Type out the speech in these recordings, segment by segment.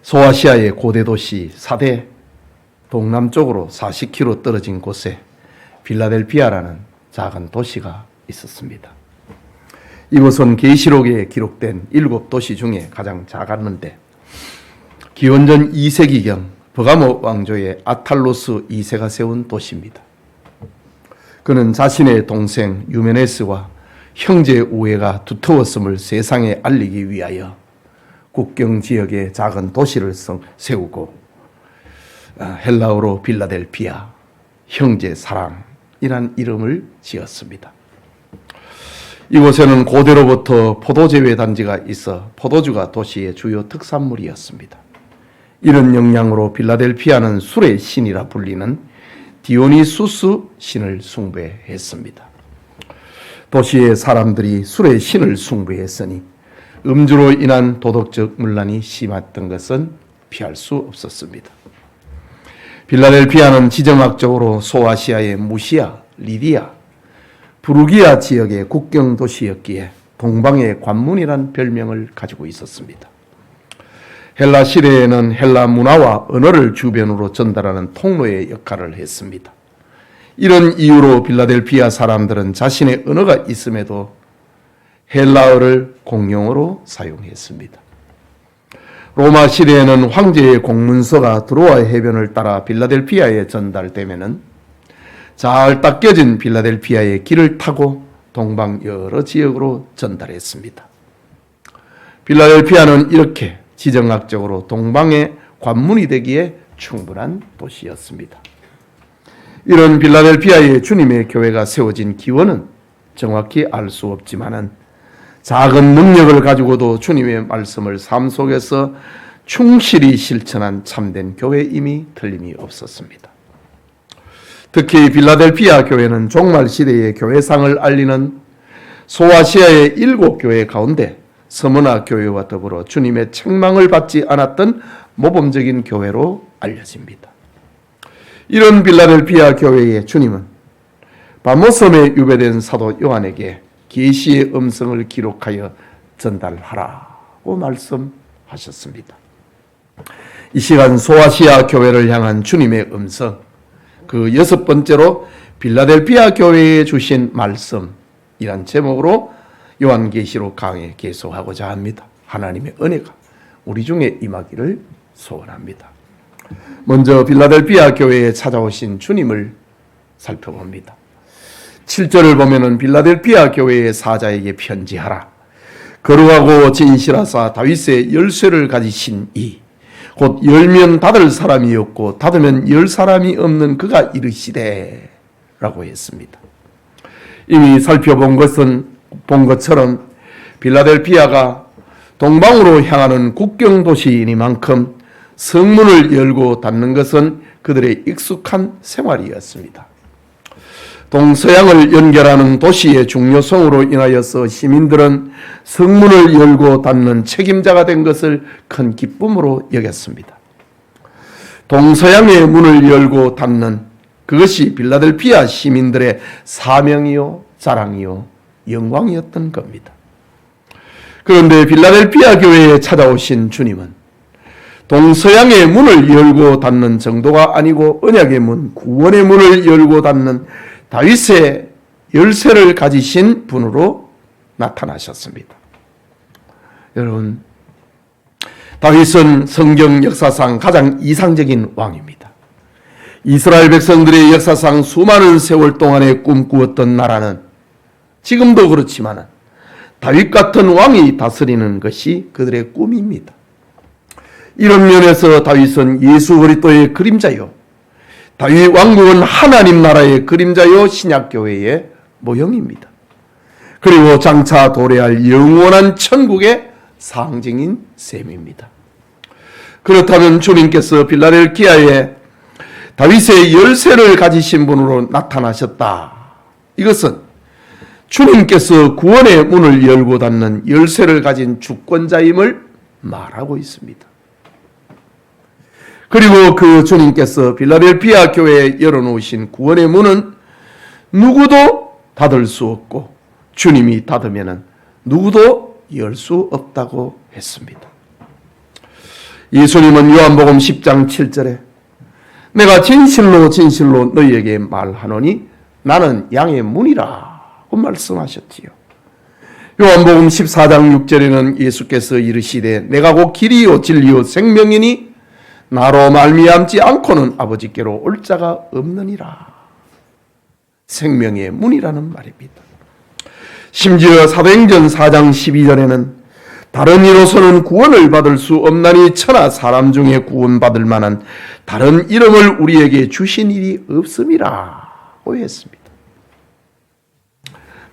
소아시아의 고대 도시 사대 동남쪽으로 40km 떨어진 곳에 빌라델피아라는 작은 도시가 있었습니다. 이곳은 계시록에 기록된 7도시 중에 가장 작았는데 기원전 2세기경 버가모 왕조의 아탈로스 2세가 세운 도시입니다. 그는 자신의 동생 유메네스와 형제 우애가 두터웠음을 세상에 알리기 위하여 국경 지역에 작은 도시를 세우고 헬라어로 빌라델피아, 형제 사랑이란 이름을 지었습니다. 이곳에는 고대로부터 포도 재배 단지가 있어 포도주가 도시의 주요 특산물이었습니다. 이런 영향으로 빌라델피아는 술의 신이라 불리는 디오니수스 신을 숭배했습니다. 도시의 사람들이 술의 신을 숭배했으니 음주로 인한 도덕적 문란이 심했던 것은 피할 수 없었습니다. 빌라델피아는 지정학적으로 소아시아의 무시아, 리디아, 부르기아 지역의 국경 도시였기에 동방의 관문이란 별명을 가지고 있었습니다. 헬라 시대에는 헬라 문화와 언어를 주변으로 전달하는 통로의 역할을 했습니다. 이런 이유로 빌라델피아 사람들은 자신의 언어가 있음에도 헬라어를 공용어로 사용했습니다. 로마 시대에는 황제의 공문서가 드로아 해변을 따라 빌라델피아에 전달되면은 잘 닦여진 빌라델피아의 길을 타고 동방 여러 지역으로 전달했습니다. 빌라델피아는 이렇게 지정학적으로 동방의 관문이 되기에 충분한 도시였습니다. 이런 빌라델피아의 주님의 교회가 세워진 기원은 정확히 알 수 없지만은 작은 능력을 가지고도 주님의 말씀을 삶 속에서 충실히 실천한 참된 교회임이 틀림이 없었습니다. 특히 빌라델피아 교회는 종말 시대의 교회상을 알리는 소아시아의 7교회 가운데 서머나 교회와 더불어 주님의 책망을 받지 않았던 모범적인 교회로 알려집니다. 이런 빌라델피아 교회의 주님은 바모섬에 유배된 사도 요한에게 계시의 음성을 기록하여 전달하라고 말씀하셨습니다. 이 시간 소아시아 교회를 향한 주님의 음성, 그 6번째로 빌라델피아 교회에 주신 말씀이란 제목으로 요한계시록 강해 계속하고자 합니다. 하나님의 은혜가 우리 중에 임하기를 소원합니다. 먼저 빌라델피아 교회에 찾아오신 주님을 살펴봅니다. 7절을 보면은 빌라델피아 교회의 사자에게 편지하라. 거룩하고 진실하사 다윗의 열쇠를 가지신 이 곧 열면 닫을 사람이 없고 닫으면 열 사람이 없는 그가 이르시되 라고 했습니다. 이미 살펴본 것처럼 빌라델피아가 동방으로 향하는 국경 도시이니만큼 성문을 열고 닫는 것은 그들의 익숙한 생활이었습니다. 동서양을 연결하는 도시의 중요성으로 인하여서 시민들은 성문을 열고 닫는 책임자가 된 것을 큰 기쁨으로 여겼습니다. 동서양의 문을 열고 닫는 그것이 빌라델피아 시민들의 사명이요, 자랑이요, 영광이었던 겁니다. 그런데 빌라델피아 교회에 찾아오신 주님은 동서양의 문을 열고 닫는 정도가 아니고 언약의 문, 구원의 문을 열고 닫는 다윗의 열쇠를 가지신 분으로 나타나셨습니다. 여러분, 다윗은 성경 역사상 가장 이상적인 왕입니다. 이스라엘 백성들의 역사상 수많은 세월 동안에 꿈꾸었던 나라는 지금도 그렇지만 다윗 같은 왕이 다스리는 것이 그들의 꿈입니다. 이런 면에서 다윗은 예수 그리스도의 그림자요, 다윗 왕국은 하나님 나라의 그림자요 신약교회의 모형입니다. 그리고 장차 도래할 영원한 천국의 상징인 셈입니다. 그렇다면 주님께서 빌라델피아에 다윗의 열쇠를 가지신 분으로 나타나셨다. 이것은 주님께서 구원의 문을 열고 닫는 열쇠를 가진 주권자임을 말하고 있습니다. 그리고 그 주님께서 빌라델피아 교회에 열어놓으신 구원의 문은 누구도 닫을 수 없고 주님이 닫으면 누구도 열 수 없다고 했습니다. 예수님은 요한복음 10장 7절에 내가 진실로 진실로 너희에게 말하노니 나는 양의 문이라고 말씀하셨지요. 요한복음 14장 6절에는 예수께서 이르시되 내가 곧 길이요 진리요 생명이니 나로 말미암지 않고는 아버지께로 올 자가 없느니라. 생명의 문이라는 말입니다. 심지어 사도행전 4장 12절에는 다른 이로서는 구원을 받을 수 없나니 천하 사람 중에 구원받을 만한 다른 이름을 우리에게 주신 일이 없음이라고 했습니다.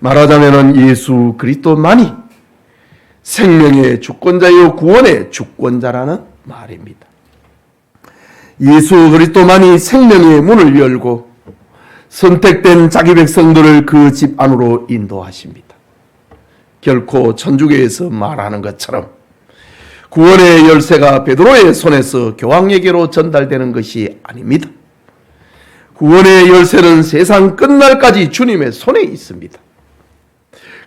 말하자면 예수 그리스도만이 생명의 주권자요 구원의 주권자라는 말입니다. 예수 그리스도만이 생명의 문을 열고 선택된 자기 백성들을 그 집 안으로 인도하십니다. 결코 천주교에서 말하는 것처럼 구원의 열쇠가 베드로의 손에서 교황에게로 전달되는 것이 아닙니다. 구원의 열쇠는 세상 끝날까지 주님의 손에 있습니다.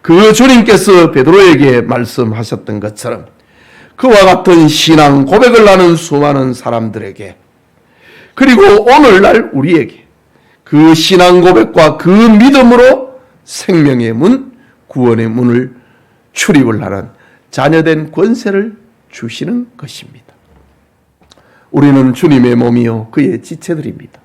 그 주님께서 베드로에게 말씀하셨던 것처럼 그와 같은 신앙 고백을 하는 수많은 사람들에게 그리고 오늘날 우리에게 그 신앙 고백과 그 믿음으로 생명의 문, 구원의 문을 출입을 하는 자녀된 권세를 주시는 것입니다. 우리는 주님의 몸이요 그의 지체들입니다.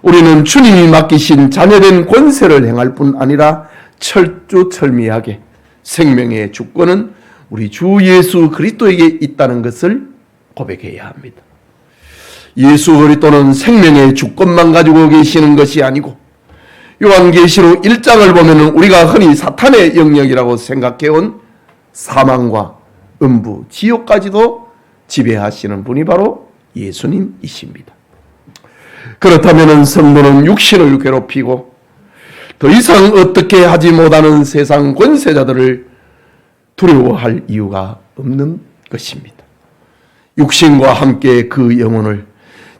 우리는 주님이 맡기신 자녀된 권세를 행할 뿐 아니라 철두철미하게 생명의 주권은 우리 주 예수 그리스도에게 있다는 것을 고백해야 합니다. 예수 그리스도는 생명의 주권만 가지고 계시는 것이 아니고 요한계시록 1장을 보면 우리가 흔히 사탄의 영역이라고 생각해온 사망과 음부, 지옥까지도 지배하시는 분이 바로 예수님이십니다. 그렇다면 성도는 육신을 괴롭히고 더 이상 어떻게 하지 못하는 세상 권세자들을 두려워할 이유가 없는 것입니다. 육신과 함께 그 영혼을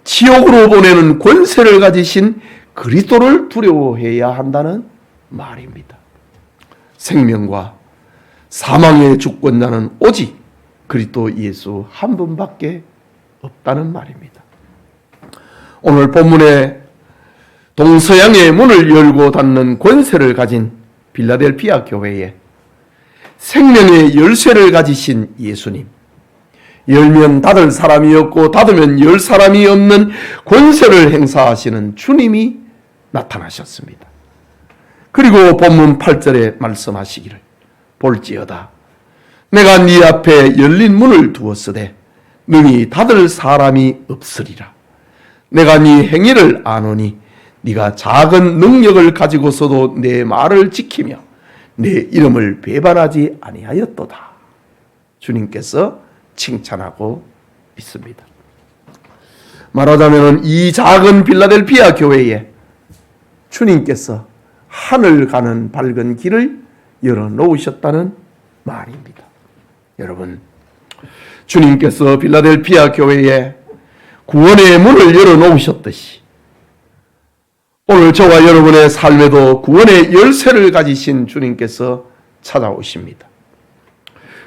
지옥으로 보내는 권세를 가지신 그리스도를 두려워해야 한다는 말입니다. 생명과 사망의 주권자는 오직 그리스도 예수 한 분밖에 없다는 말입니다. 오늘 본문에 동서양의 문을 열고 닫는 권세를 가진 빌라델피아 교회에 생명의 열쇠를 가지신 예수님, 열면 닫을 사람이 없고 닫으면 열 사람이 없는 권세를 행사하시는 주님이 나타나셨습니다. 그리고 본문 8절에 말씀하시기를 볼지어다 내가 네 앞에 열린 문을 두었으되 능히 닫을 사람이 없으리라. 내가 네 행위를 아노니 네가 작은 능력을 가지고서도 내 말을 지키며 내 이름을 배반하지 아니하였도다. 주님께서 칭찬하고 있습니다. 말하자면 이 작은 빌라델피아 교회에 주님께서 하늘 가는 밝은 길을 열어놓으셨다는 말입니다. 여러분, 주님께서 빌라델피아 교회에 구원의 문을 열어놓으셨듯이 오늘 저와 여러분의 삶에도 구원의 열쇠를 가지신 주님께서 찾아오십니다.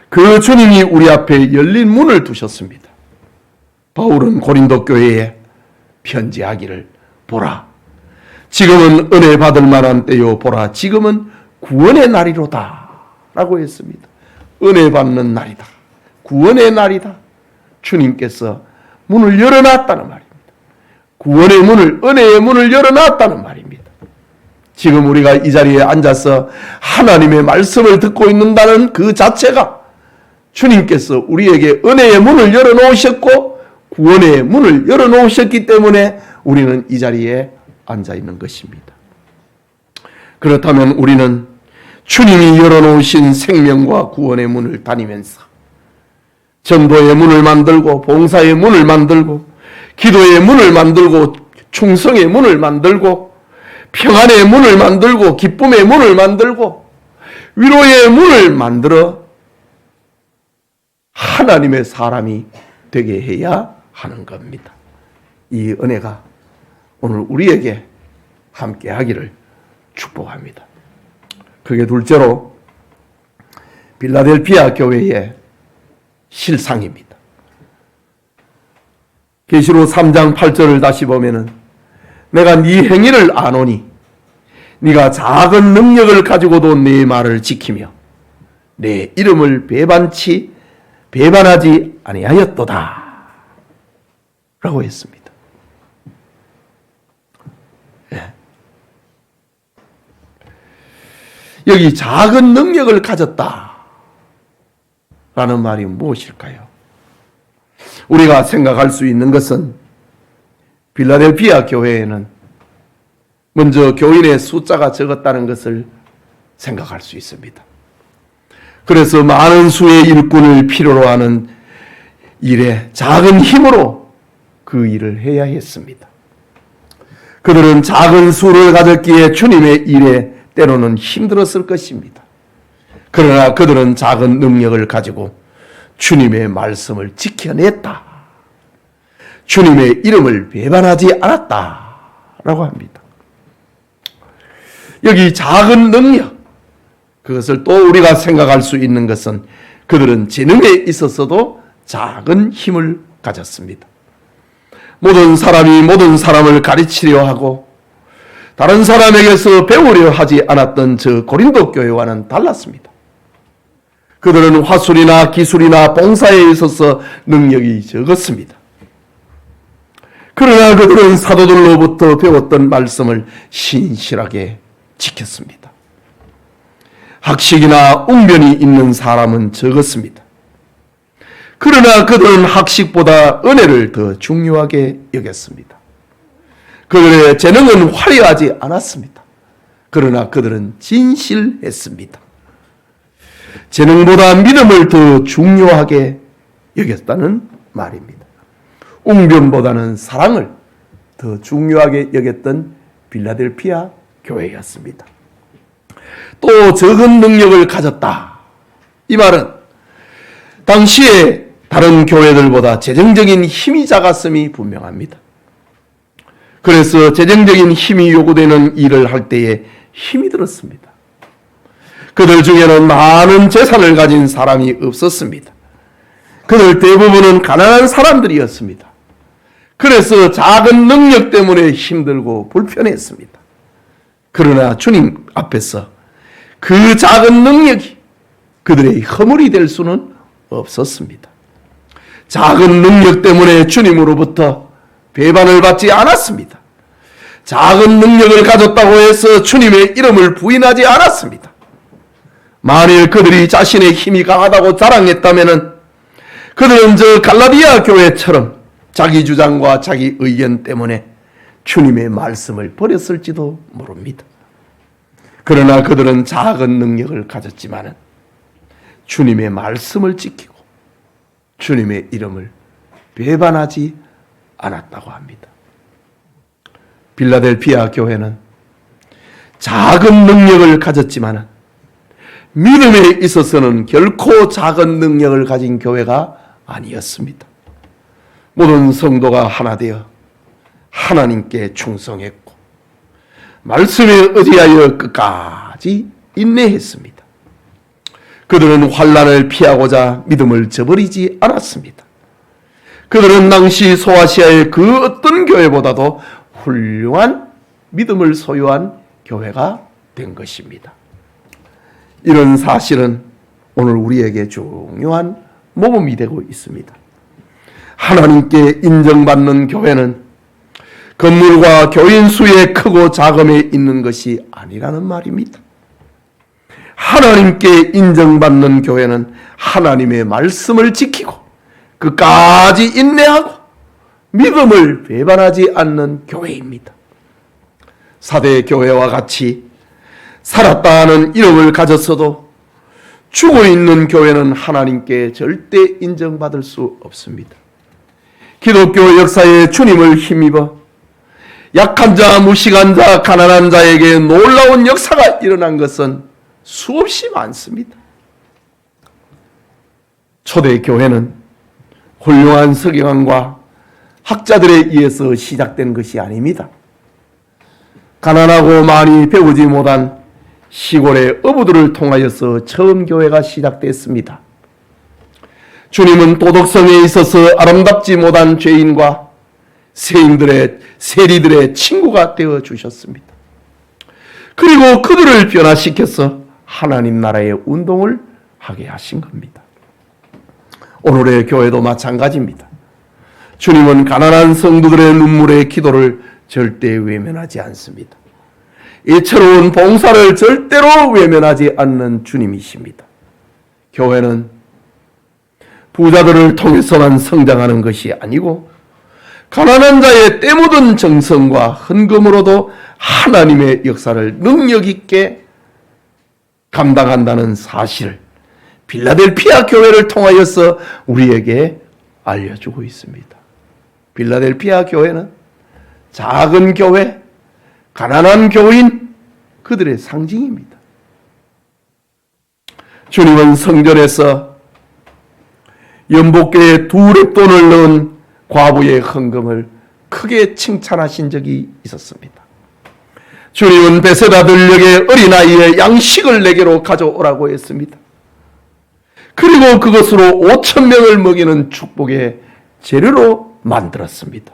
그 주님이 우리 앞에 열린 문을 두셨습니다. 바울은 고린도 교회에 편지하기를 보라 지금은 은혜 받을 만한 때요 보라 지금은 구원의 날이로다 라고 했습니다. 은혜 받는 날이다. 구원의 날이다. 주님께서 문을 열어놨다는 말입니다. 구원의 문을, 은혜의 문을 열어놨다는 말입니다. 지금 우리가 이 자리에 앉아서 하나님의 말씀을 듣고 있는다는 그 자체가 주님께서 우리에게 은혜의 문을 열어놓으셨고 구원의 문을 열어놓으셨기 때문에 우리는 이 자리에 앉아 있는 것입니다. 그렇다면 우리는 주님이 열어놓으신 생명과 구원의 문을 다니면서 전도의 문을 만들고 봉사의 문을 만들고 기도의 문을 만들고 충성의 문을 만들고 평안의 문을 만들고 기쁨의 문을 만들고 위로의 문을 만들어 하나님의 사람이 되게 해야 하는 겁니다. 이 은혜가 오늘 우리에게 함께 하기를 축복합니다. 그게 둘째로 빌라델피아 교회의 실상입니다. 계시록 3장 8절을 다시 보면은 내가 네 행위를 아노니 네가 작은 능력을 가지고도 네 말을 지키며 내 이름을 배반하지 아니하였도다 라고 했습니다. 예. 여기 작은 능력을 가졌다 라는 말이 무엇일까요? 우리가 생각할 수 있는 것은 빌라델피아 교회에는 먼저 교인의 숫자가 적었다는 것을 생각할 수 있습니다. 그래서 많은 수의 일꾼을 필요로 하는 일에 작은 힘으로 그 일을 해야 했습니다. 그들은 작은 수를 가졌기에 주님의 일에 때로는 힘들었을 것입니다. 그러나 그들은 작은 능력을 가지고 주님의 말씀을 지켜냈다. 주님의 이름을 배반하지 않았다라고 합니다. 여기 작은 능력, 그것을 또 우리가 생각할 수 있는 것은 그들은 재능에 있어서도 작은 힘을 가졌습니다. 모든 사람이 모든 사람을 가르치려 하고 다른 사람에게서 배우려 하지 않았던 저 고린도 교회와는 달랐습니다. 그들은 화술이나 기술이나 봉사에 있어서 능력이 적었습니다. 그러나 그들은 사도들로부터 배웠던 말씀을 신실하게 지켰습니다. 학식이나 웅변이 있는 사람은 적었습니다. 그러나 그들은 학식보다 은혜를 더 중요하게 여겼습니다. 그들의 재능은 화려하지 않았습니다. 그러나 그들은 진실했습니다. 재능보다 믿음을 더 중요하게 여겼다는 말입니다. 웅변보다는 사랑을 더 중요하게 여겼던 빌라델피아 교회였습니다. 또 적은 능력을 가졌다. 이 말은 당시에 다른 교회들보다 재정적인 힘이 작았음이 분명합니다. 그래서 재정적인 힘이 요구되는 일을 할 때에 힘이 들었습니다. 그들 중에는 많은 재산을 가진 사람이 없었습니다. 그들 대부분은 가난한 사람들이었습니다. 그래서 작은 능력 때문에 힘들고 불편했습니다. 그러나 주님 앞에서 그 작은 능력이 그들의 허물이 될 수는 없었습니다. 작은 능력 때문에 주님으로부터 배반을 받지 않았습니다. 작은 능력을 가졌다고 해서 주님의 이름을 부인하지 않았습니다. 만일 그들이 자신의 힘이 강하다고 자랑했다면 그들은 저 갈라디아 교회처럼 자기 주장과 자기 의견 때문에 주님의 말씀을 버렸을지도 모릅니다. 그러나 그들은 작은 능력을 가졌지만 주님의 말씀을 지키고 주님의 이름을 배반하지 않았다고 합니다. 빌라델피아 교회는 작은 능력을 가졌지만 믿음에 있어서는 결코 작은 능력을 가진 교회가 아니었습니다. 모든 성도가 하나 되어 하나님께 충성했고 말씀에 의지하여 끝까지 인내했습니다. 그들은 환난을 피하고자 믿음을 저버리지 않았습니다. 그들은 당시 소아시아의 그 어떤 교회보다도 훌륭한 믿음을 소유한 교회가 된 것입니다. 이런 사실은 오늘 우리에게 중요한 모범이 되고 있습니다. 하나님께 인정받는 교회는 건물과 교인 수의 크고 작음에 있는 것이 아니라는 말입니다. 하나님께 인정받는 교회는 하나님의 말씀을 지키고 끝까지 인내하고 믿음을 배반하지 않는 교회입니다. 사대 교회와 같이 살았다 하는 이름을 가졌어도 죽어 있는 교회는 하나님께 절대 인정받을 수 없습니다. 기독교 역사에 주님을 힘입어 약한 자, 무식한 자, 가난한 자에게 놀라운 역사가 일어난 것은 수없이 많습니다. 초대 교회는 훌륭한 서기관과 학자들에 의해서 시작된 것이 아닙니다. 가난하고 많이 배우지 못한 시골의 어부들을 통하여서 처음 교회가 시작됐습니다. 주님은 도덕성에 있어서 아름답지 못한 죄인과 세리들의 친구가 되어 주셨습니다. 그리고 그들을 변화시켜서 하나님 나라의 운동을 하게 하신 겁니다. 오늘의 교회도 마찬가지입니다. 주님은 가난한 성도들의 눈물의 기도를 절대 외면하지 않습니다. 이처로운 봉사를 절대로 외면하지 않는 주님이십니다. 교회는 부자들을 통해서만 성장하는 것이 아니고 가난한 자의 때 묻은 정성과 헌금으로도 하나님의 역사를 능력 있게 감당한다는 사실을 빌라델피아 교회를 통하여서 우리에게 알려주고 있습니다. 빌라델피아 교회는 작은 교회, 가난한 교인, 그들의 상징입니다. 주님은 성전에서 연복궤에 2렙돈을 넣은 과부의 헌금을 크게 칭찬하신 적이 있었습니다. 주님은 베세다 들녘의 어린아이의 양식을 내게로 가져오라고 했습니다. 그리고 그것으로 5,000명을 먹이는 축복의 재료로 만들었습니다.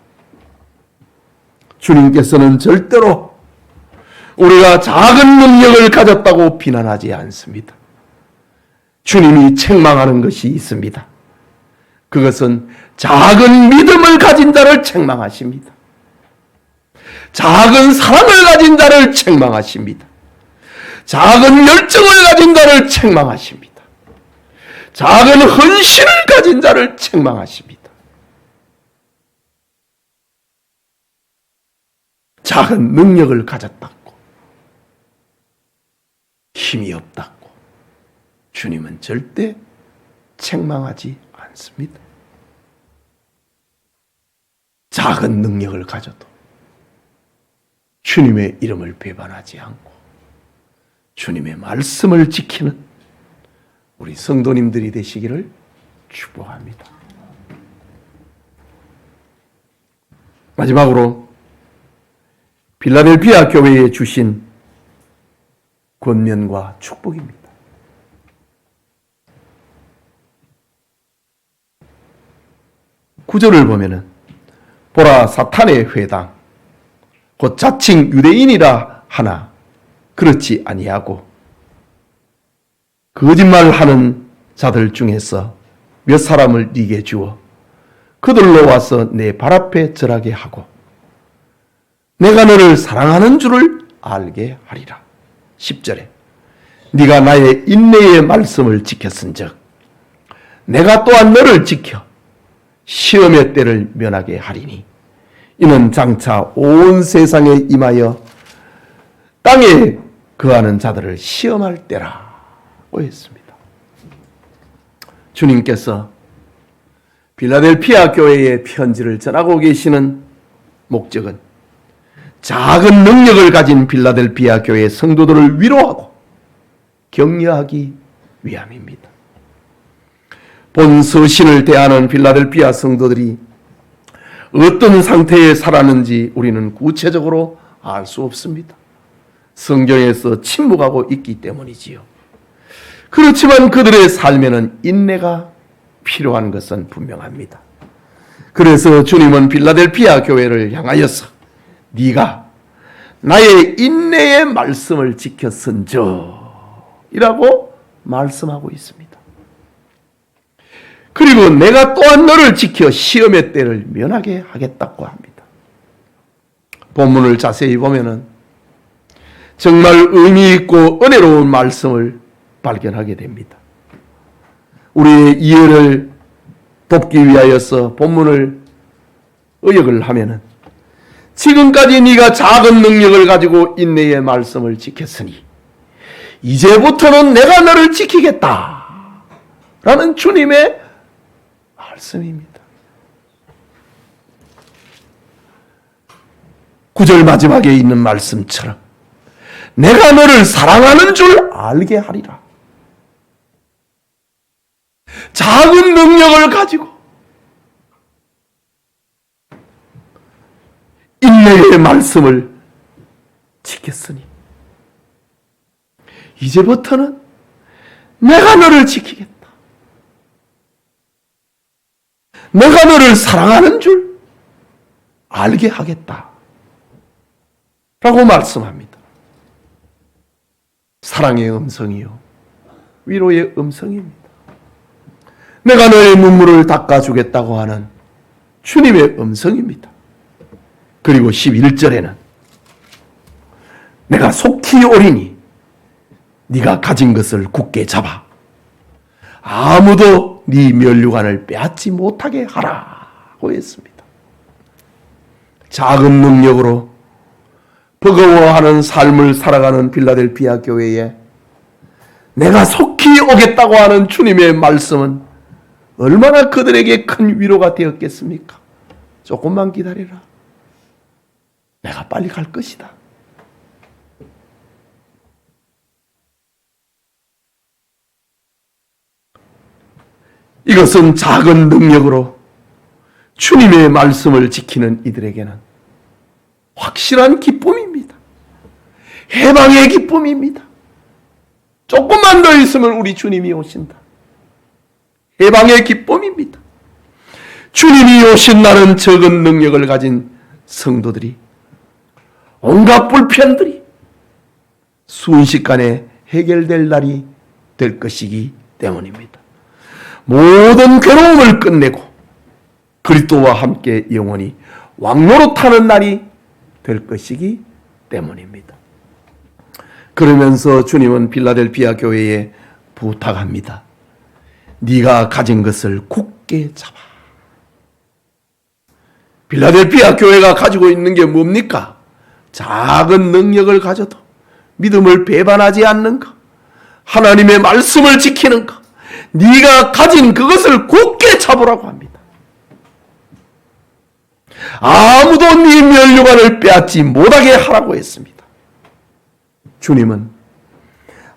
주님께서는 절대로 우리가 작은 능력을 가졌다고 비난하지 않습니다. 주님이 책망하는 것이 있습니다. 그것은 작은 믿음을 가진 자를 책망하십니다. 작은 사랑을 가진 자를 책망하십니다. 작은 열정을 가진 자를 책망하십니다. 작은 헌신을 가진 자를 책망하십니다. 작은 능력을 가졌다고, 힘이 없다고 주님은 절대 책망하지 않습니다. 작은 능력을 가져도 주님의 이름을 배반하지 않고 주님의 말씀을 지키는 우리 성도님들이 되시기를 축복합니다. 마지막으로 빌라델피아 교회에 주신 권면과 축복입니다. 구절을 보면은 보라 사탄의 회당 곧 자칭 유대인이라 하나 그렇지 아니하고 거짓말하는 자들 중에서 몇 사람을 네게 주어 그들로 와서 내 발 앞에 절하게 하고 내가 너를 사랑하는 줄을 알게 하리라. 10절에 네가 나의 인내의 말씀을 지켰은즉 내가 또한 너를 지켜 시험의 때를 면하게 하리니 이는 장차 온 세상에 임하여 땅에 거하는 자들을 시험할 때라고 했습니다. 주님께서 빌라델피아 교회에 편지를 전하고 계시는 목적은 작은 능력을 가진 빌라델피아 교회 성도들을 위로하고 격려하기 위함입니다. 본 서신을 대하는 빌라델피아 성도들이 어떤 상태에 살았는지 우리는 구체적으로 알 수 없습니다. 성경에서 침묵하고 있기 때문이지요. 그렇지만 그들의 삶에는 인내가 필요한 것은 분명합니다. 그래서 주님은 빌라델피아 교회를 향하여서 네가 나의 인내의 말씀을 지켰은저 이라고 말씀하고 있습니다. 그리고 내가 또한 너를 지켜 시험의 때를 면하게 하겠다고 합니다. 본문을 자세히 보면은 정말 의미 있고 은혜로운 말씀을 발견하게 됩니다. 우리의 이해를 돕기 위하여서 본문을 의역을 하면은 지금까지 네가 작은 능력을 가지고 인내의 말씀을 지켰으니 이제부터는 내가 너를 지키겠다 라는 주님의 말씀입니다. 9절 마지막에 있는 말씀처럼 내가 너를 사랑하는 줄 알게 하리라. 작은 능력을 가지고 인내의 말씀을 지켰으니 이제부터는 내가 너를 지키겠다. 내가 너를 사랑하는 줄 알게 하겠다 라고 말씀합니다. 사랑의 음성이요, 위로의 음성입니다. 내가 너의 눈물을 닦아주겠다고 하는 주님의 음성입니다. 그리고 11절에는 내가 속히 오리니 네가 가진 것을 굳게 잡아 아무도 네 면류관을 빼앗지 못하게 하라고 했습니다. 작은 능력으로 버거워하는 삶을 살아가는 빌라델피아 교회에 내가 속히 오겠다고 하는 주님의 말씀은 얼마나 그들에게 큰 위로가 되었겠습니까? 조금만 기다려라. 내가 빨리 갈 것이다. 이것은 작은 능력으로 주님의 말씀을 지키는 이들에게는 확실한 기쁨입니다. 해방의 기쁨입니다. 조금만 더 있으면 우리 주님이 오신다. 해방의 기쁨입니다. 주님이 오신 날은 적은 능력을 가진 성도들이 온갖 불편들이 순식간에 해결될 날이 될 것이기 때문입니다. 모든 괴로움을 끝내고 그리스도와 함께 영원히 왕노릇하는 날이 될 것이기 때문입니다. 그러면서 주님은 빌라델피아 교회에 부탁합니다. 네가 가진 것을 굳게 잡아. 빌라델피아 교회가 가지고 있는 게 뭡니까? 작은 능력을 가져도 믿음을 배반하지 않는 것, 하나님의 말씀을 지키는 것, 네가 가진 그것을 굳게 잡으라고 합니다. 아무도 네 면류관을 빼앗지 못하게 하라고 했습니다. 주님은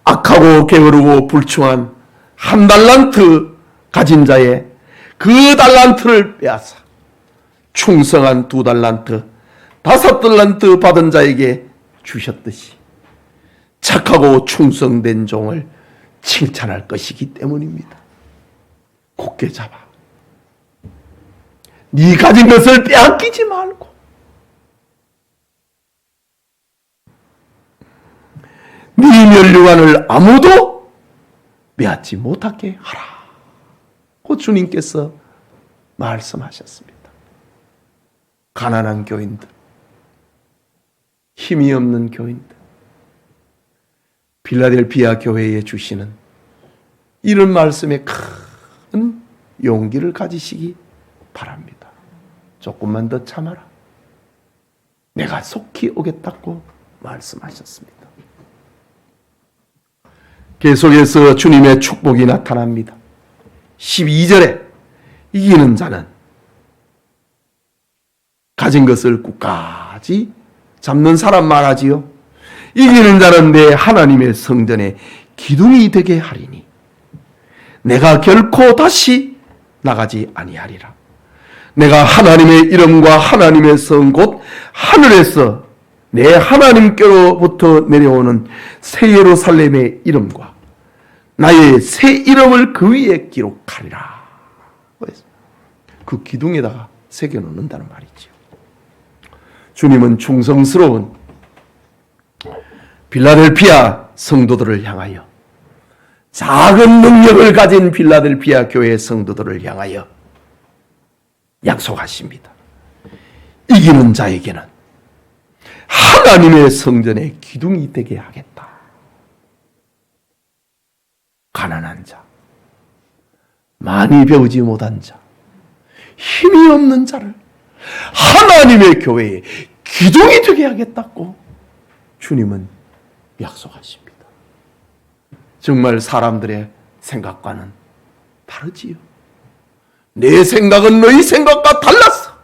악하고 게으르고 불충한 한 달란트 가진 자의 그 달란트를 빼앗아 충성한 2달란트, 5달란트 받은 자에게 주셨듯이 착하고 충성된 종을 칭찬할 것이기 때문입니다. 굳게 잡아. 네 가진 것을 빼앗기지 말고 네 면류관을 아무도 빼앗지 못하게 하라고 주님께서 말씀하셨습니다. 가난한 교인들, 힘이 없는 교인들, 빌라델피아 교회에 주시는 이런 말씀에 큰 용기를 가지시기 바랍니다. 조금만 더 참아라. 내가 속히 오겠다고 말씀하셨습니다. 계속해서 주님의 축복이 나타납니다. 12절에 이기는 자는 가진 것을 끝까지 잡는 사람 말하지요. 이기는 자는 내 하나님의 성전에 기둥이 되게 하리니 내가 결코 다시 나가지 아니하리라. 내가 하나님의 이름과 하나님의 성 곧 하늘에서 내 하나님께로부터 내려오는 새 예루살렘의 이름과 나의 새 이름을 그 위에 기록하리라. 그 기둥에다가 새겨놓는다는 말이죠. 주님은 충성스러운 빌라델피아 성도들을 향하여, 작은 능력을 가진 빌라델피아 교회 성도들을 향하여 약속하십니다. 이기는 자에게는 하나님의 성전에 기둥이 되게 하겠다. 가난한 자, 많이 배우지 못한 자, 힘이 없는 자를 하나님의 교회에 기둥이 되게 하겠다고 주님은 약속하십니다. 정말 사람들의 생각과는 다르지요. 내 생각은 너희 생각과 달랐어.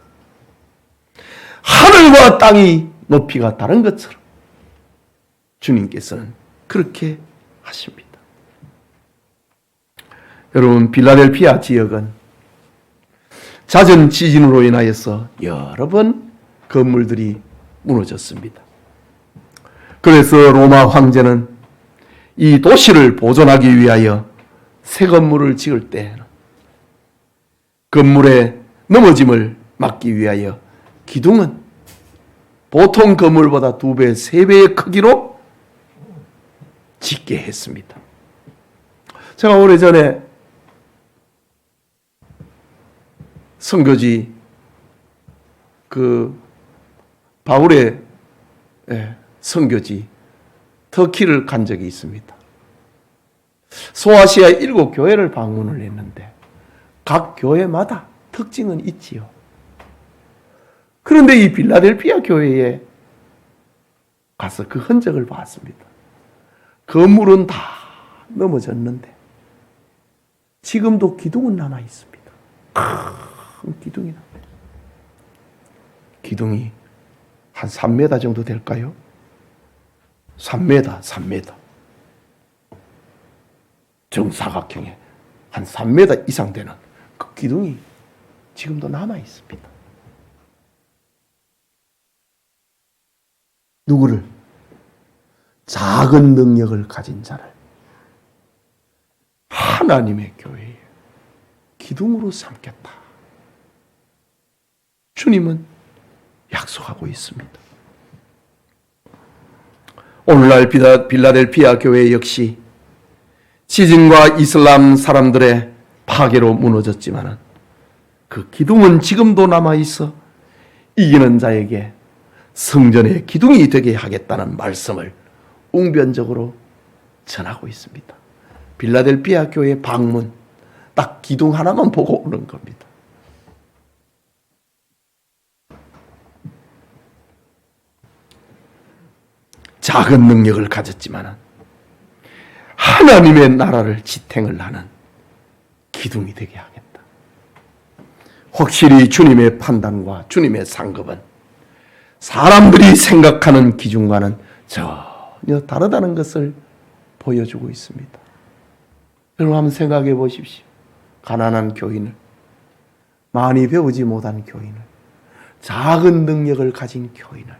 하늘과 땅이 높이가 다른 것처럼 주님께서는 그렇게 하십니다. 여러분, 빌라델피아 지역은 잦은 지진으로 인하여서 여러 번 건물들이 무너졌습니다. 그래서 로마 황제는 이 도시를 보존하기 위하여 새 건물을 지을 때 건물의 넘어짐을 막기 위하여 기둥은 보통 건물보다 2배, 3배의 크기로 짓게 했습니다. 제가 오래전에 선교지 바울의 선교지 터키를 간 적이 있습니다. 소아시아 7교회를 방문을 했는데 각 교회마다 특징은 있지요. 그런데 이 빌라델피아 교회에 가서 그 흔적을 봤습니다. 건물은 다 넘어졌는데 지금도 기둥은 남아 있습니다. 큰 기둥이 남아 있습니다. 기둥이 한 3m 정도 될까요? 3m. 정사각형에 한 3m 이상 되는 그 기둥이 지금도 남아 있습니다. 누구를? 작은 능력을 가진 자를 하나님의 교회에 기둥으로 삼겠다. 주님은 약속하고 있습니다. 오늘날 빌라델피아 교회 역시 지진과 이슬람 사람들의 파괴로 무너졌지만 그 기둥은 지금도 남아있어 이기는 자에게 성전의 기둥이 되게 하겠다는 말씀을 웅변적으로 전하고 있습니다. 빌라델피아 교회 방문 딱 기둥 하나만 보고 오는 겁니다. 작은 능력을 가졌지만 하나님의 나라를 지탱을 하는 기둥이 되게 하겠다. 확실히 주님의 판단과 주님의 상급은 사람들이 생각하는 기준과는 전혀 다르다는 것을 보여주고 있습니다. 여러분 한번 생각해 보십시오. 가난한 교인을, 많이 배우지 못한 교인을, 작은 능력을 가진 교인을,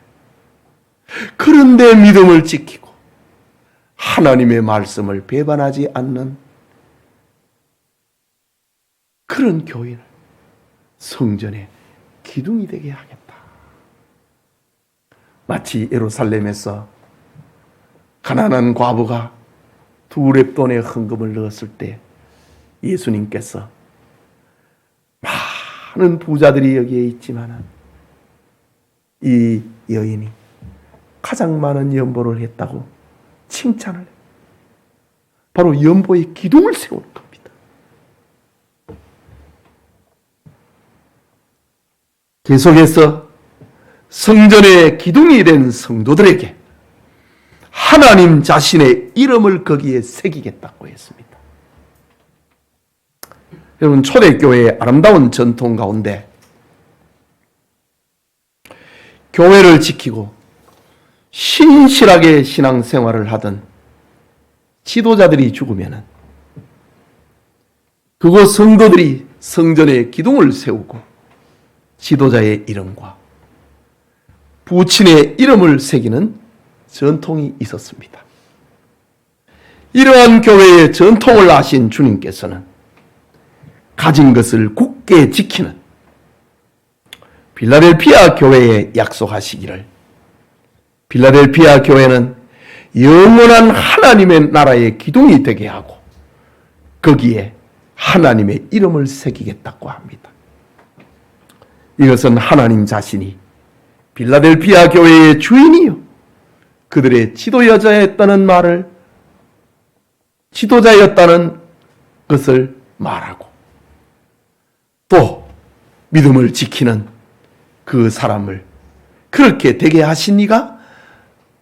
그런데 믿음을 지키고 하나님의 말씀을 배반하지 않는 그런 교인을 성전의 기둥이 되게 하겠다. 마치 예루살렘에서 가난한 과부가 2렙돈의 헌금을 넣었을 때 예수님께서 많은 부자들이 여기에 있지만 이 여인이 가장 많은 연보를 했다고 칭찬을 해요. 바로 연보의 기둥을 세우는 겁니다. 계속해서 성전의 기둥이 된 성도들에게 하나님 자신의 이름을 거기에 새기겠다고 했습니다. 여러분, 초대교회의 아름다운 전통 가운데 교회를 지키고 신실하게 신앙생활을 하던 지도자들이 죽으면 그곳 성도들이 성전의 기둥을 세우고 지도자의 이름과 부친의 이름을 새기는 전통이 있었습니다. 이러한 교회의 전통을 아신 주님께서는 가진 것을 굳게 지키는 빌라델피아 교회에 약속하시기를 빌라델피아 교회는 영원한 하나님의 나라의 기둥이 되게 하고 거기에 하나님의 이름을 새기겠다고 합니다. 이것은 하나님 자신이 빌라델피아 교회의 주인이요 그들의 지도자였다는 것을 말하고 또 믿음을 지키는 그 사람을 그렇게 되게 하신 이가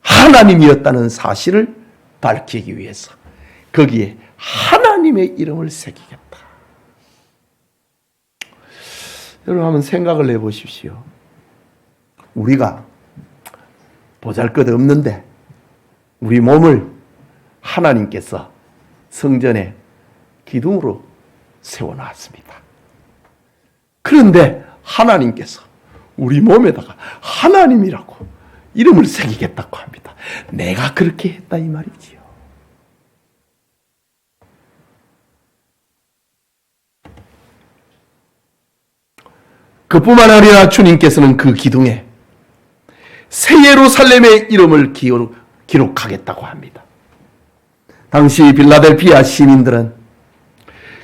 하나님이었다는 사실을 밝히기 위해서 거기에 하나님의 이름을 새기겠다. 여러분 한번 생각을 해보십시오. 우리가 보잘것없는데 우리 몸을 하나님께서 성전에 기둥으로 세워놨습니다. 그런데 하나님께서 우리 몸에다가 하나님이라고 이름을 새기겠다고 합니다. 내가 그렇게 했다 이 말이지요. 그뿐만 아니라 주님께서는 그 기둥에 새 예루살렘의 이름을 기록하겠다고 합니다. 당시 빌라델피아 시민들은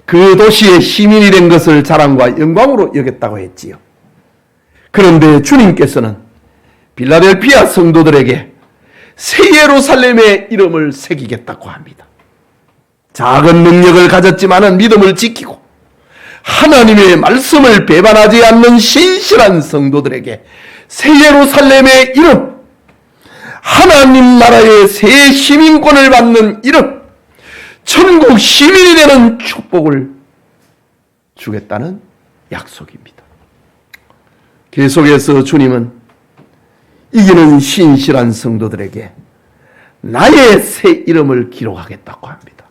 그 도시의 시민이 된 것을 자랑과 영광으로 여겼다고 했지요. 그런데 주님께서는 빌라델피아 성도들에게 새 예루살렘의 이름을 새기겠다고 합니다. 작은 능력을 가졌지만은 믿음을 지키고 하나님의 말씀을 배반하지 않는 신실한 성도들에게 새 예루살렘의 이름, 하나님 나라의 새 시민권을 받는 이름, 천국 시민이 되는 축복을 주겠다는 약속입니다. 계속해서 주님은 이기는 신실한 성도들에게 나의 새 이름을 기록하겠다고 합니다.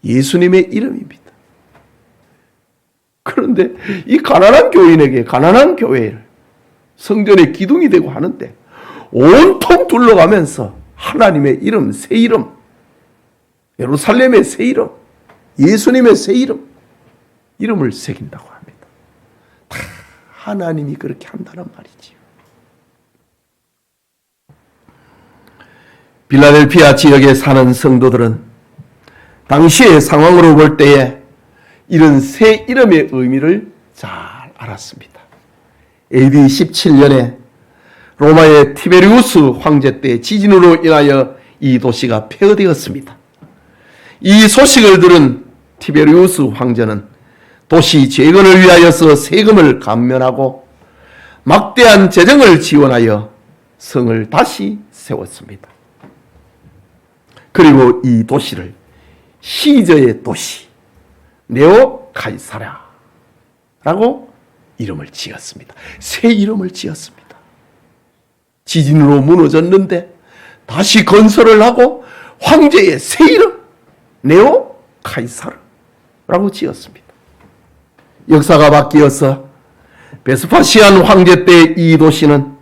예수님의 이름입니다. 그런데 이 가난한 교인에게 가난한 교회를 성전의 기둥이 되고 하는데 온통 둘러가면서 하나님의 이름, 새 이름, 예루살렘의 새 이름, 예수님의 새 이름을 새긴다고 합니다. 다 하나님이 그렇게 한다는 말이지요. 빌라델피아 지역에 사는 성도들은 당시의 상황으로 볼 때에 이런 새 이름의 의미를 잘 알았습니다. AD 17년에 로마의 티베리우스 황제 때 지진으로 인하여 이 도시가 폐허되었습니다. 이 소식을 들은 티베리우스 황제는 도시 재건을 위하여서 세금을 감면하고 막대한 재정을 지원하여 성을 다시 세웠습니다. 그리고 이 도시를 시저의 도시 네오 카이사라라고 이름을 지었습니다. 새 이름을 지었습니다. 지진으로 무너졌는데 다시 건설을 하고 황제의 새 이름 네오 카이사르라고 지었습니다. 역사가 바뀌어서 베스파시안 황제 때 이 도시는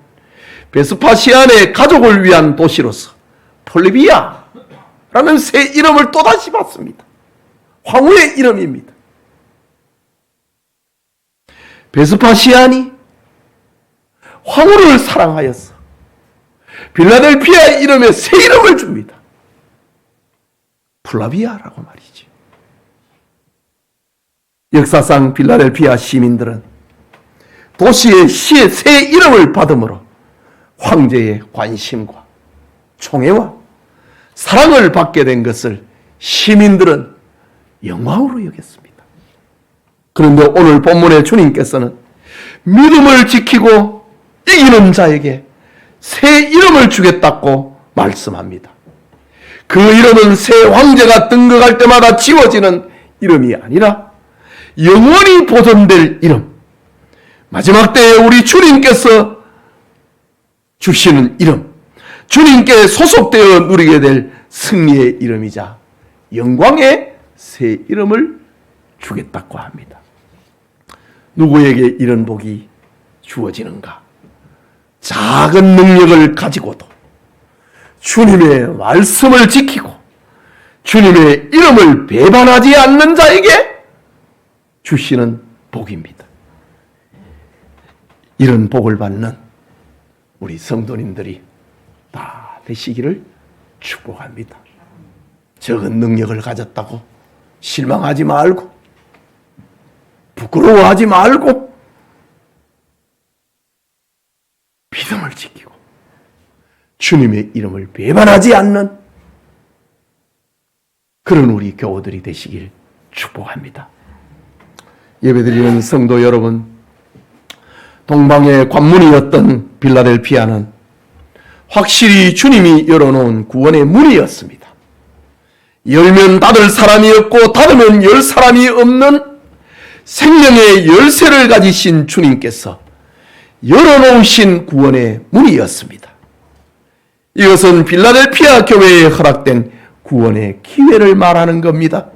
베스파시안의 가족을 위한 도시로서 폴리비아라는 새 이름을 또다시 받습니다. 황후의 이름입니다. 베스파시안이 황후를 사랑하여서 빌라델피아 이름에 새 이름을 줍니다. 플라비아라고 말이죠. 역사상 빌라델피아 시민들은 도시의 시의 새 이름을 받음으로 황제의 관심과 총애와 사랑을 받게 된 것을 시민들은 영광으로 여겼습니다. 그런데 오늘 본문의 주님께서는 믿음을 지키고 이기는 자에게 새 이름을 주겠다고 말씀합니다. 그 이름은 새 황제가 등극할 때마다 지워지는 이름이 아니라 영원히 보존될 이름, 마지막 때에 우리 주님께서 주시는 이름, 주님께 소속되어 누리게 될 승리의 이름이자 영광의 새 이름을 주겠다고 합니다. 누구에게 이런 복이 주어지는가? 작은 능력을 가지고도 주님의 말씀을 지키고 주님의 이름을 배반하지 않는 자에게 주시는 복입니다. 이런 복을 받는 우리 성도님들이 다 되시기를 축복합니다. 적은 능력을 가졌다고 실망하지 말고 부끄러워하지 말고 믿음을 지키고 주님의 이름을 배반하지 않는 그런 우리 교우들이 되시길 축복합니다. 예배드리는 성도 여러분, 동방의 관문이었던 빌라델피아는 확실히 주님이 열어놓은 구원의 문이었습니다. 열면 닫을 사람이 없고 닫으면 열 사람이 없는 생명의 열쇠를 가지신 주님께서 열어놓으신 구원의 문이었습니다. 이것은 빌라델피아 교회에 허락된 구원의 기회를 말하는 겁니다.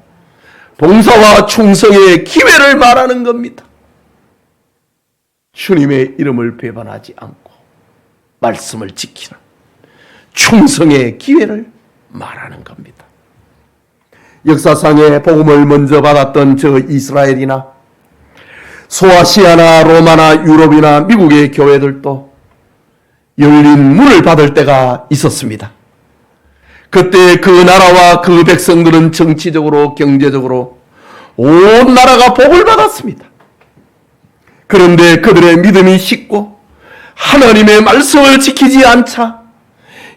봉사와 충성의 기회를 말하는 겁니다. 주님의 이름을 배반하지 않고 말씀을 지키는 충성의 기회를 말하는 겁니다. 역사상의 복음을 먼저 받았던 저 이스라엘이나 소아시아나 로마나 유럽이나 미국의 교회들도 열린 문을 받을 때가 있었습니다. 그때 그 나라와 그 백성들은 정치적으로 경제적으로 온 나라가 복을 받았습니다. 그런데 그들의 믿음이 식고 하나님의 말씀을 지키지 않자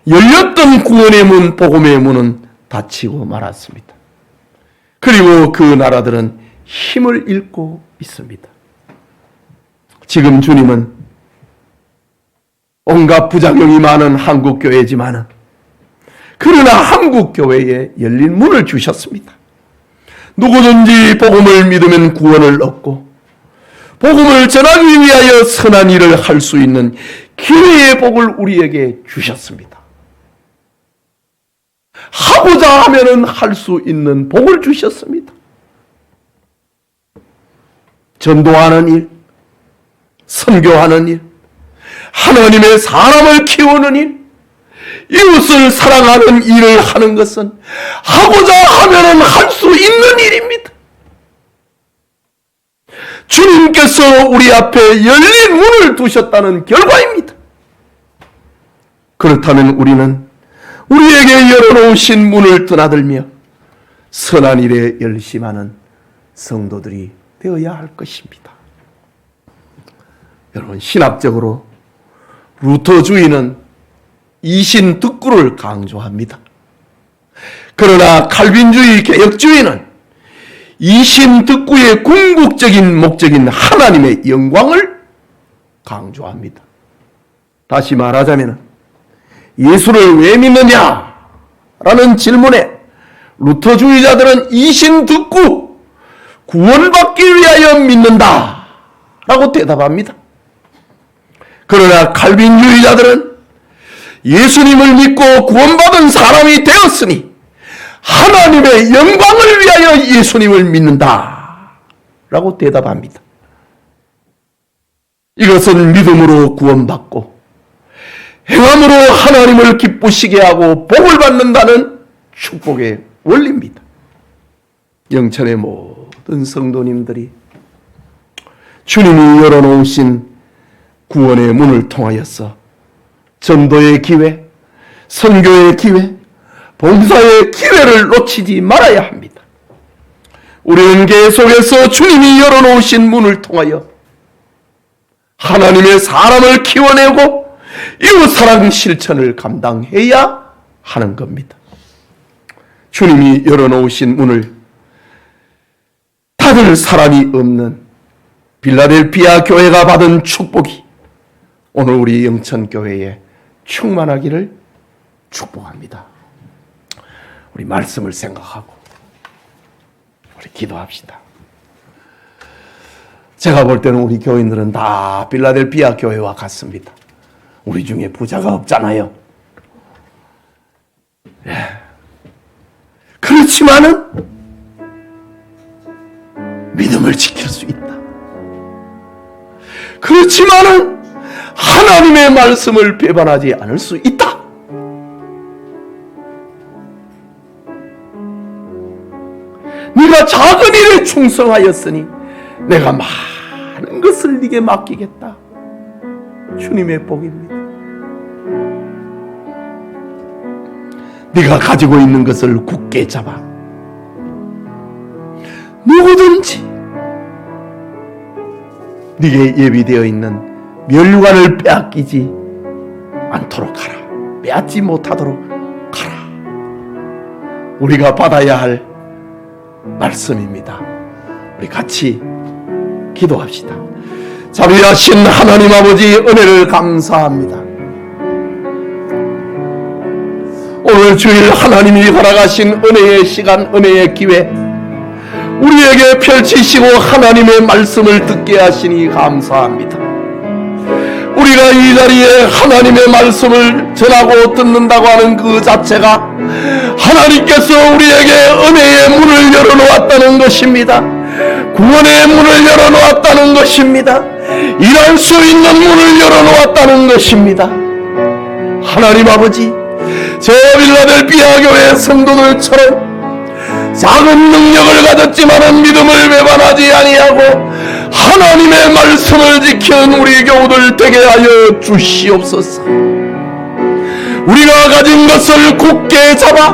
열렸던 구원의 문, 복음의 문은 닫히고 말았습니다. 그리고 그 나라들은 힘을 잃고 있습니다. 지금 주님은 온갖 부작용이 많은 한국교회지만은 그러나 한국교회에 열린 문을 주셨습니다. 누구든지 복음을 믿으면 구원을 얻고 복음을 전하기 위하여 선한 일을 할 수 있는 기회의 복을 우리에게 주셨습니다. 하고자 하면은 할 수 있는 복을 주셨습니다. 전도하는 일, 선교하는 일, 하나님의 사람을 키우는 일, 이웃을 사랑하는 일을 하는 것은 하고자 하면은 할 수 있는 일입니다. 주님께서 우리 앞에 열린 문을 두셨다는 결과입니다. 그렇다면 우리는 우리에게 열어놓으신 문을 드나들며 선한 일에 열심하는 성도들이 되어야 할 것입니다. 여러분, 신학적으로 루터주의는 이신득구를 강조합니다. 그러나 칼빈주의, 개혁주의는 이신득구의 궁극적인 목적인 하나님의 영광을 강조합니다. 다시 말하자면 예수를 왜 믿느냐? 라는 질문에 루터주의자들은 이신득구, 구원받기 위하여 믿는다 라고 대답합니다. 그러나 칼빈주의자들은 예수님을 믿고 구원받은 사람이 되었으니 하나님의 영광을 위하여 예수님을 믿는다 라고 대답합니다. 이것은 믿음으로 구원받고 행함으로 하나님을 기쁘시게 하고 복을 받는다는 축복의 원리입니다. 영천의 모든 성도님들이 주님이 열어놓으신 구원의 문을 통하여서 전도의 기회, 선교의 기회, 봉사의 기회를 놓치지 말아야 합니다. 우리는 계속해서 주님이 열어놓으신 문을 통하여 하나님의 사람을 키워내고 이웃사랑 실천을 감당해야 하는 겁니다. 주님이 열어놓으신 문을 닫을 사람이 없는 빌라델피아 교회가 받은 축복이 오늘 우리 영천교회에 충만하기를 축복합니다. 우리 말씀을 생각하고 우리 기도합시다. 제가 볼 때는 우리 교인들은 다 빌라델피아 교회와 같습니다. 우리 중에 부자가 없잖아요. 예. 그렇지만은 믿음을 지킬 수 있다. 그렇지만은 하나님의 말씀을 배반하지 않을 수 있다. 네가 작은 일에 충성하였으니 내가 많은 것을 네게 맡기겠다. 주님의 복입니다. 네가 가지고 있는 것을 굳게 잡아 누구든지 네게 예비되어 있는 멸류관을 빼앗기지 않도록 하라. 빼앗지 못하도록 하라. 우리가 받아야 할 말씀입니다. 우리 같이 기도합시다. 자비하신 하나님 아버지, 은혜를 감사합니다. 오늘 주일 하나님이 허락하신 은혜의 시간, 은혜의 기회, 우리에게 펼치시고 하나님의 말씀을 듣게 하시니 감사합니다. 우리가 이 자리에 하나님의 말씀을 전하고 듣는다고 하는 그 자체가 하나님께서 우리에게 은혜의 문을 열어놓았다는 것입니다. 구원의 문을 열어놓았다는 것입니다. 일할 수 있는 문을 열어놓았다는 것입니다. 하나님 아버지, 저 빌라델피아 교회 성도들처럼 작은 능력을 가졌지만은 믿음을 배반하지 아니하고 하나님의 말씀을 지키는 우리 교우들 되게 하여 주시옵소서. 우리가 가진 것을 굳게 잡아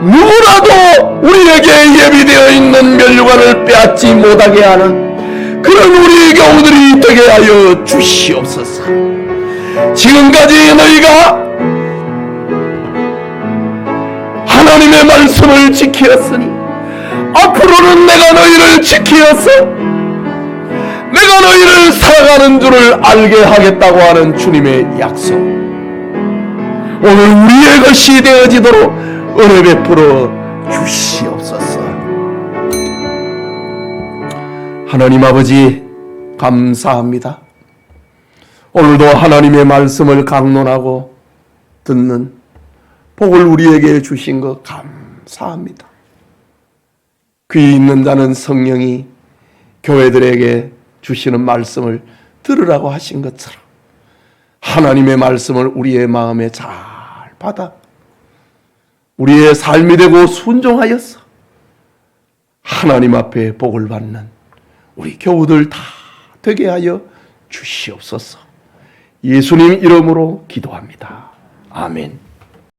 누구라도 우리에게 예비되어 있는 면류관을 빼앗지 못하게 하는 그런 우리 교우들이 되게 하여 주시옵소서. 지금까지 너희가 하나님의 말씀을 지키었으니 앞으로는 내가 너희를 지키어서 내가 너희를 살아가는 줄을 알게 하겠다고 하는 주님의 약속, 오늘 우리의 것이 되어지도록 은혜 베풀어 주시옵소서. 하나님 아버지 감사합니다. 오늘도 하나님의 말씀을 강론하고 듣는 복을 우리에게 주신 것 감사합니다. 귀 있는 자는 성령이 교회들에게 주시는 말씀을 들으라고 하신 것처럼 하나님의 말씀을 우리의 마음에 잘 받아 우리의 삶이 되고 순종하여서 하나님 앞에 복을 받는 우리 교우들 다 되게 하여 주시옵소서. 예수님 이름으로 기도합니다. 아멘.